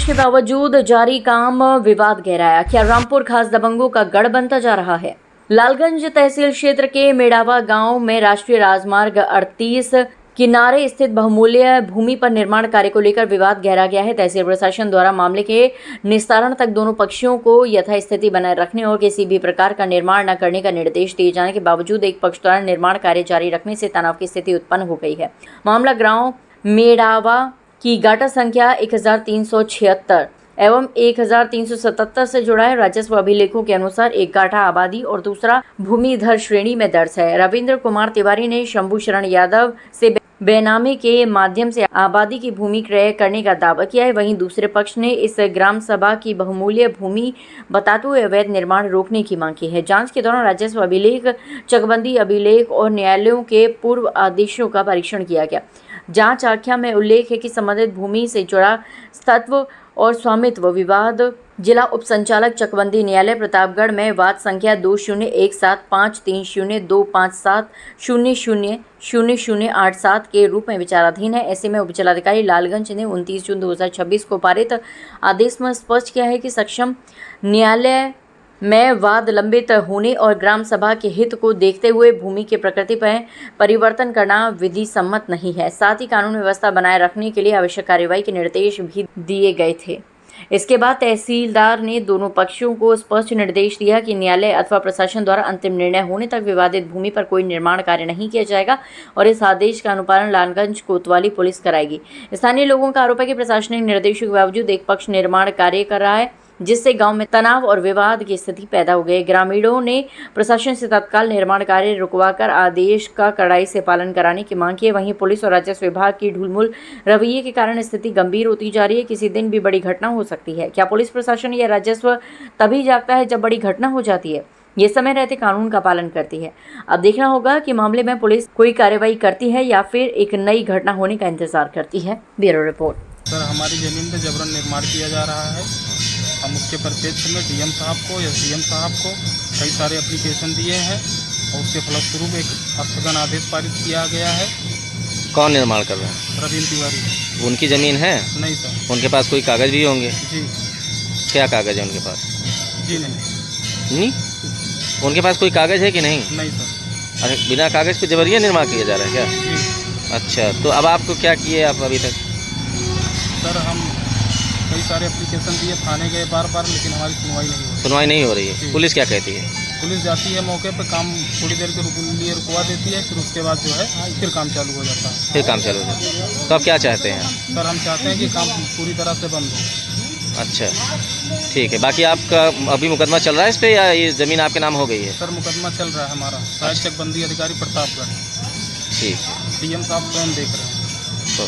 के बावजूद जारी काम विवाद गहराया। क्या रामपुर खास दबंगों का गढ़ बनता जा रहा है? लालगंज तहसील क्षेत्र के मेड़ावा गांव में राष्ट्रीय राजमार्ग 38 किनारे स्थित बहुमूल्य भूमि पर निर्माण कार्य को लेकर विवाद गहरा गया है। तहसील प्रशासन द्वारा मामले के निस्तारण तक दोनों पक्षों को यथास्थिति बनाए रखने और किसी भी प्रकार का निर्माण न करने का निर्देश दिए जाने के बावजूद एक पक्ष द्वारा निर्माण कार्य जारी रखने से तनाव की स्थिति उत्पन्न हो गई है। मामला गांव मेड़ावा की गाटा संख्या 1376 एवं 1377 से जुड़ा है। राजस्व अभिलेखों के अनुसार एक गाठा आबादी और दूसरा भूमिधर श्रेणी में दर्ज है। रविंद्र कुमार तिवारी ने शंभू शरण यादव से बेनामी के माध्यम से आबादी की भूमि क्रय करने का दावा किया है। वहीं दूसरे पक्ष ने इस ग्राम सभा की बहुमूल्य भूमि बताते हुए अवैध निर्माण रोकने की मांग की है। जांच के दौरान राजस्व अभिलेख, चकबंदी अभिलेख और न्यायालयों के पूर्व आदेशों का परीक्षण किया गया। जांच आख्या में उल्लेख है कि संबंधित भूमि से जुड़ा तत्व और स्वामित्व विवाद जिला उप संचालक चकबंदी न्यायालय प्रतापगढ़ में वाद संख्या 2017533257000087 के रूप में विचाराधीन है। ऐसे में उप जिलाधिकारी लालगंज ने 29 जून 2026 को पारित आदेश में स्पष्ट किया है कि सक्षम न्यायालय में वाद लंबित होने और ग्राम सभा के हित को देखते हुए भूमि के प्रकृति पर परिवर्तन करना विधि सम्मत नहीं है। साथ ही कानून व्यवस्था बनाए रखने के लिए आवश्यक कार्रवाई के निर्देश भी दिए गए थे। इसके बाद तहसीलदार ने दोनों पक्षों को स्पष्ट निर्देश दिया कि न्यायालय अथवा प्रशासन द्वारा अंतिम निर्णय होने तक विवादित भूमि पर कोई निर्माण कार्य नहीं किया जाएगा और इस आदेश का अनुपालन लालगंज कोतवाली पुलिस कराएगी। स्थानीय लोगों का आरोप है कि प्रशासनिक निर्देशों के बावजूद एक पक्ष निर्माण कार्य कर रहा है, जिससे गांव में तनाव और विवाद की स्थिति पैदा हो गई। ग्रामीणों ने प्रशासन से तत्काल निर्माण कार्य रुकवाकर आदेश का कड़ाई से पालन कराने की मांग की है। वहीं पुलिस और राजस्व विभाग की ढुलमुल रवैये के कारण स्थिति गंभीर होती जा रही है। किसी दिन भी बड़ी घटना हो सकती है। क्या पुलिस प्रशासन या राजस्व तभी जागता है जब बड़ी घटना हो जाती है? ये समय रहते कानून का पालन करती है। अब देखना होगा कि मामले में पुलिस कोई कार्रवाई करती है या फिर एक नई घटना होने का इंतजार करती है। Bureau report. सर, हमारी जमीन पर जबरन निर्माण किया जा रहा है। हम उसके परिप्रेक्ष्य में डीएम साहब को या सीएम साहब को कई सारे एप्लीकेशन दिए हैं और उसके फलस्वरूप एक स्थगन आदेश पारित किया गया है। कौन निर्माण कर रहा है? रविंद्र तिवारी। उनकी ज़मीन है? नहीं सर। उनके पास कोई कागज़ भी होंगे? जी। क्या कागज़ है उनके पास? जी नहीं। उनके पास कोई कागज़ है कि नहीं? नहीं सर। अरे बिना कागज़ पे जबरिया निर्माण किया जा रहा है क्या? जी। अच्छा, तो अब आपको क्या किए आप अभी तक? सर, हम कई सारे एप्लीकेशन दिए, थाने गए बार बार, लेकिन हमारी सुनवाई नहीं हो रही है। पुलिस क्या कहती है? पुलिस जाती है मौके पर, काम थोड़ी देर के लिए रुकवा देती है, फिर उसके बाद जो है फिर काम चालू हो जाता है। फिर काम चालू हो जाता है। तो आप क्या चाहते हैं? सर, हम चाहते हैं कि काम पूरी तरह से बंद हो। अच्छा, ठीक है। बाकी आपका अभी मुकदमा चल रहा है इस पर या ये ज़मीन आपके नाम हो गई है? सर, मुकदमा चल रहा है हमारा, सहायक चकबंदी अधिकारी प्रतापगढ़। ठीक है। डीएम साहब स्वयं देख रहे हैं। तो